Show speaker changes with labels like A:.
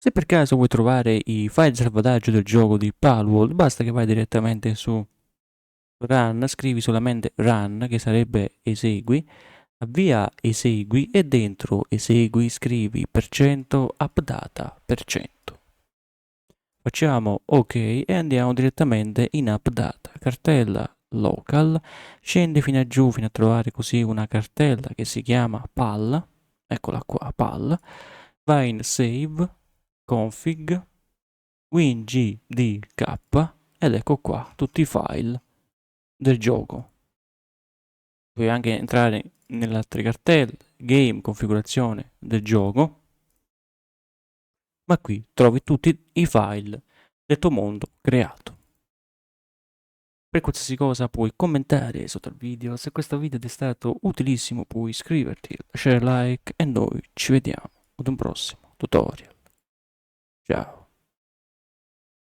A: Se per caso vuoi trovare i file di salvataggio del gioco di Palworld, basta che vai direttamente su run, scrivi solamente run, che sarebbe esegui, avvia esegui e dentro esegui scrivi % appdata %. Facciamo ok e andiamo direttamente in appdata, cartella local, scende fino a giù fino a trovare così una cartella che si chiama pal, eccola qua pal, vai in save, config, wingdk ed ecco qua tutti i file del gioco. Puoi anche entrare nelle altre cartelle, game, configurazione del gioco, ma qui trovi tutti i file del tuo mondo creato. Per qualsiasi cosa puoi commentare sotto il video, se questo video ti è stato utilissimo puoi iscriverti, lasciare like e noi ci vediamo ad un prossimo tutorial. Ciao!